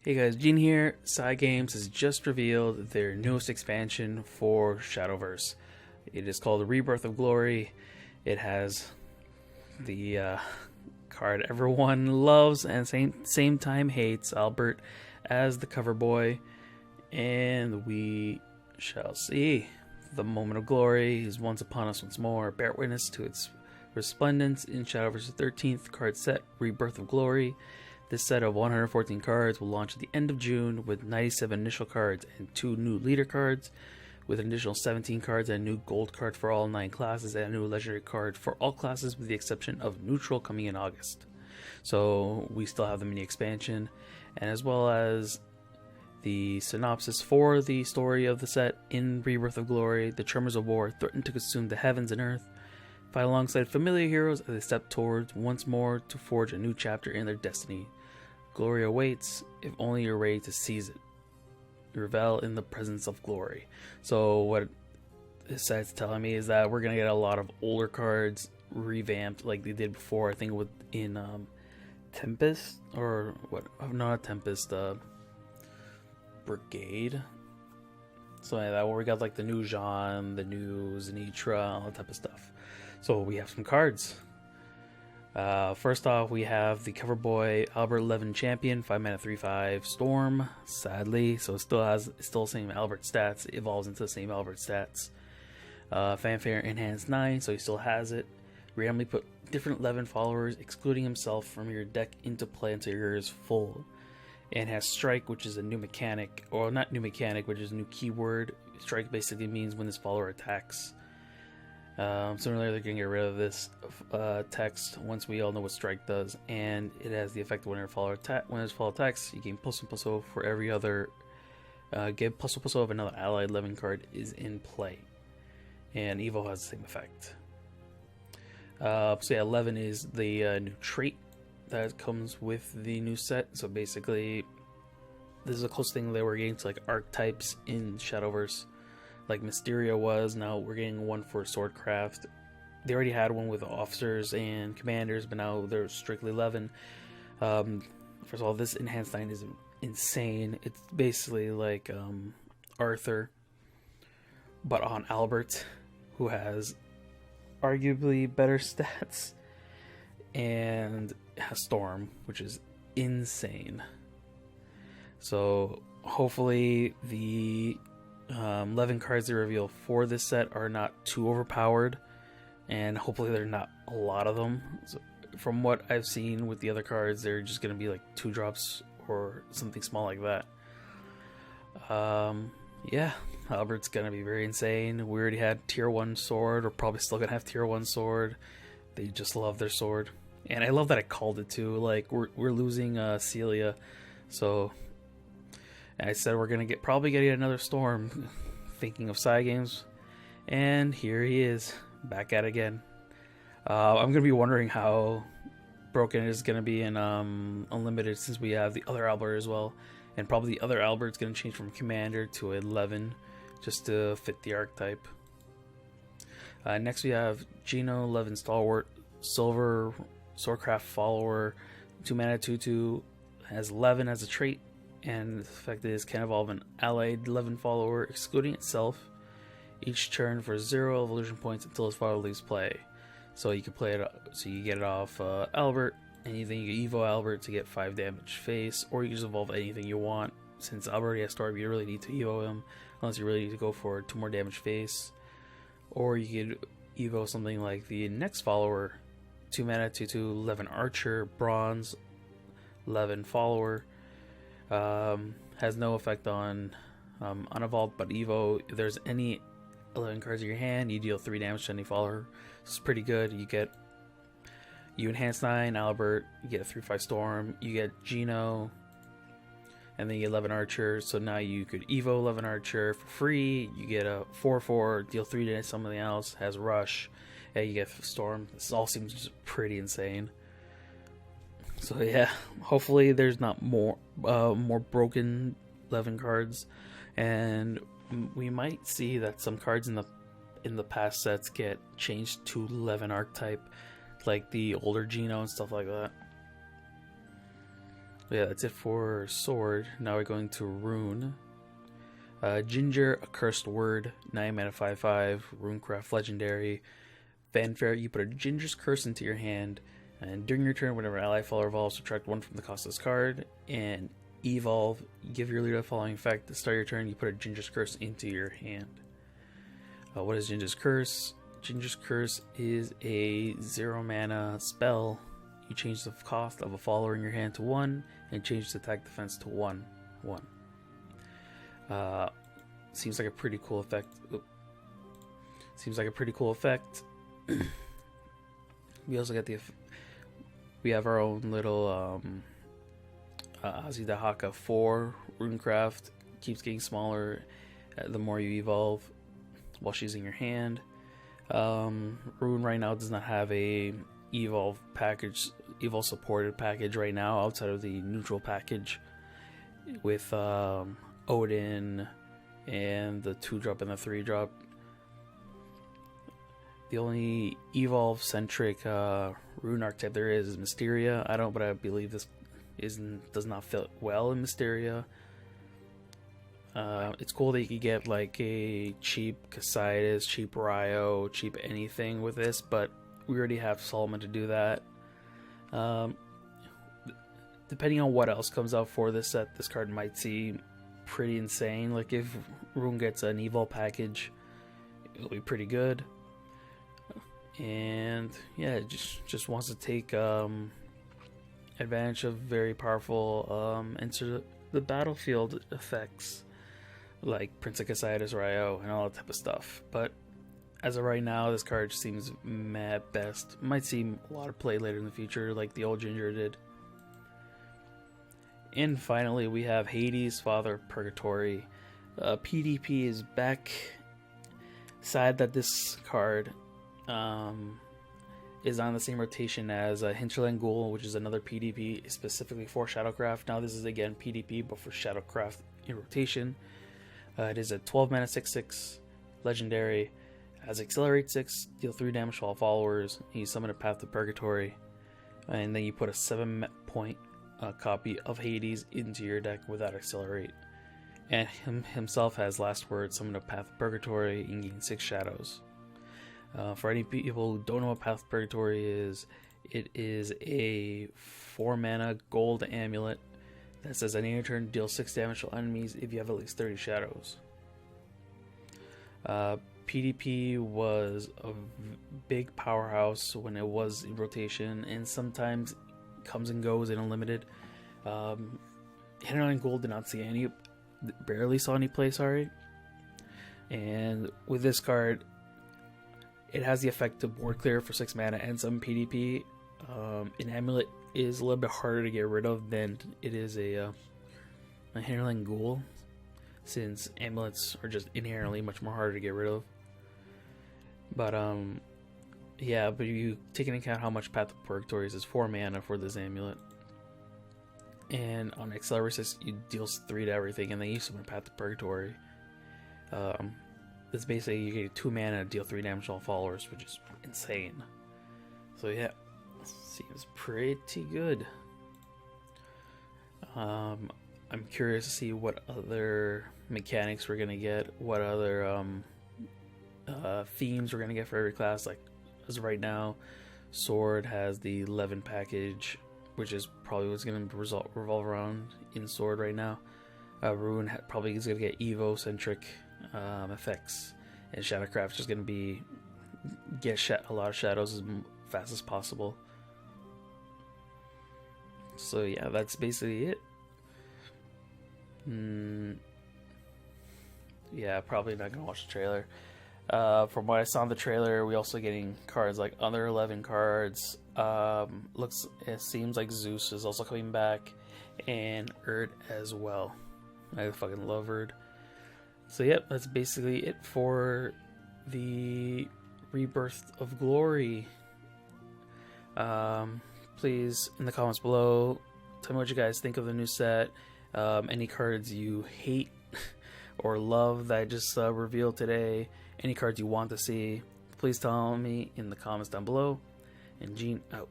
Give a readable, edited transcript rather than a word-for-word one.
Hey guys, Gene here. Cygames has just revealed their newest expansion for Shadowverse. It is called Rebirth of Glory. It has the card everyone loves and same time hates, Albert, as the cover boy. And we shall see. The moment of glory is once upon us once more. Bear witness to its resplendence in Shadowverse's 13th card set, Rebirth of Glory. This set of 114 cards will launch at the end of June with 97 initial cards and 2 new leader cards, with an additional 17 cards and a new gold card for all 9 classes and a new legendary card for all classes with the exception of neutral coming in August. So we still have the mini expansion, and as well as the synopsis for the story of the set. In Rebirth of Glory, the tremors of war threaten to consume the heavens and earth. Fight alongside familiar heroes as they step towards once more to forge a new chapter in their destiny. Glory awaits, if only you're ready to seize it. Revel in the presence of glory. So what this set's telling me is that we're going to get a lot of older cards revamped like they did before. I think in Tempest, or what? Not Tempest, Brigade. So yeah, that where we got like the new Jean, the new Zenitra, all that type of stuff. So we have some cards. First off, we have the cover boy Albert 11 Champion, 5-mana 3/5 Storm. Sadly, so it still the same Albert stats. It evolves into the same Albert stats. Fanfare Enhanced 9, so he still has it. Randomly put different 11 followers, excluding himself, from your deck into play until yours is full. And has Strike, which is a new mechanic, or not new mechanic, which is a new keyword. Strike basically means when this follower attacks. Sooner or later they're going to get rid of this text once we all know what Strike does, and it has the effect when his follower attacks, you gain +1/+0 for every other get +1/+0 if another allied 11 card is in play. And Evo has the same effect. So yeah, 11 is the new trait that comes with the new set. So basically, this is a close thing that we're getting to like archetypes in Shadowverse, like Mysteria was. Now we're getting one for Swordcraft. They already had one with officers and commanders, but now they're strictly 11. First of all, this Enhanced 9 is insane. It's basically like Arthur, but on Albert, who has arguably better stats, and has Storm, which is insane. So hopefully the 11 cards they reveal for this set are not too overpowered, and hopefully they're not a lot of them. So from what I've seen with the other cards, they're just going to be like 2 drops or something small like that. Yeah, Albert's going to be very insane. We already had tier 1 sword, or probably still going to have tier 1 sword. They just love their sword. And I love that I called it too. Like we're losing Celia, so I said we're gonna probably get another Storm. Thinking of Cygames, and here he is back at it again. I'm gonna be wondering how broken it is gonna be in Unlimited, since we have the other Albert as well, and probably the other Albert's gonna change from Commander to 11 just to fit the archetype. Next we have Gino 11 Stalwart, Silver Swordcraft follower, 2-mana 2/2, has 11 as a trait, and the effect is can evolve an allied 11 follower, excluding itself, each turn for 0 evolution points until his follower leaves play. So you can play it, so you get it off Albert, and then you can Evo Albert to get 5 damage face, or you can just evolve anything you want. Since Albert already has Storm, you really need to Evo him, unless you really need to go for 2 more damage face. Or you could Evo something like the next follower, 2-mana 2/2 11 Archer, Bronze, 11 follower. Has no effect on unevolved, but Evo, if there's any 11 cards in your hand, you deal 3 damage to any follower. This is pretty good. You enhance 9 Albert, you get a 3/5 Storm, you get Gino, and then you get 11 Archer. So now you could Evo 11 Archer for free. You get a 4/4, deal 3 to something else, has Rush, and you get Storm. This all seems just pretty insane. So yeah, hopefully there's not more broken 11 cards, and we might see that some cards in the past sets get changed to 11 archetype, like the older Gino and stuff like that. Yeah, that's it for sword. Now we're going to rune. Ginger, a cursed word, 9 mana 5/5, runecraft legendary. Fanfare, you put a Ginger's curse into your hand, and during your turn, whenever ally follower evolves, subtract 1 from the cost of this card. And evolve, give your leader the following effect. To start your turn, you put a Ginger's curse into your hand. What is Ginger's curse? Ginger's curse is a 0 mana spell. You change the cost of a follower in your hand to 1, and change the attack defense to 1/1. Seems like a pretty cool effect. Seems like a pretty cool effect. We also get we have our own little Azidahaka 4 runecraft. Keeps getting smaller the more you evolve while she's in your hand. Rune right now does not have a evolve supported package right now outside of the neutral package with Odin and the 2-drop and the 3-drop. The only evolve centric rune archetype there is Mysteria. But I believe this does not fit well in Mysteria. It's cool that you could get like a cheap Casitas, cheap Ryo, cheap anything with this, but we already have Solomon to do that. Depending on what else comes out for this set, this card might seem pretty insane. Like if Rune gets an Evolve package, it'll be pretty good. And yeah, it just wants to take advantage of very powerful enter the battlefield effects like Prince of Casitas, Ryo, and all that type of stuff. But as of right now, this card seems mad best. Might see a lot of play later in the future, like the old Ginger did. And finally, we have Hades, Father of Purgatory. PDP is back. Sad that this card is on the same rotation as Hinterland Ghoul, which is another PDP specifically for Shadowcraft. Now this is again PDP, but for Shadowcraft in rotation. It is a 12 mana 6/6 legendary. Has Accelerate 6, deal 3 damage to all followers. You summon a Path to Purgatory, and then you put a 7-point copy of Hades into your deck without Accelerate. And himself has Last Word, summon a Path to Purgatory, and gain 6 shadows. For any people who don't know what Path to Purgatory is, it is a 4 mana gold amulet that says, at any turn, deal 6 damage to enemies if you have at least 30 shadows. PDP was a big powerhouse when it was in rotation, and sometimes comes and goes in Unlimited. Hinterland Gold did not see barely saw any play, sorry. And with this card, it has the effect to board clear for 6 mana and some PDP. An amulet is a little bit harder to get rid of than it is a Hinterland Ghoul, since amulets are just inherently much more harder to get rid of. But yeah, but you take into account how much Path to Purgatory is 4 mana for this amulet, and on Accelerate you deal 3 to everything, and then you summon Path to Purgatory. It's basically you get 2 mana to deal 3 damage to all followers, which is insane. So yeah, seems pretty good. I'm curious to see what other mechanics we're gonna get, what other themes we're gonna get for every class. Like as of right now, Sword has the 11 package, which is probably what's gonna revolve around in Sword right now. Rune probably is gonna get Evo centric effects, and Shadowcraft is just gonna be get a lot of shadows as fast as possible. So yeah, that's basically it. Yeah, probably not gonna watch the trailer. From what I saw in the trailer, we also getting cards like other 11 cards. It seems like Zeus is also coming back, and Erd as well. I fucking love Erd. So yep, that's basically it for the Rebirth of Glory. Please, in the comments below, tell me what you guys think of the new set. Any cards you hate or love that I just revealed today. Any cards you want to see, please tell me in the comments down below. And Gene out.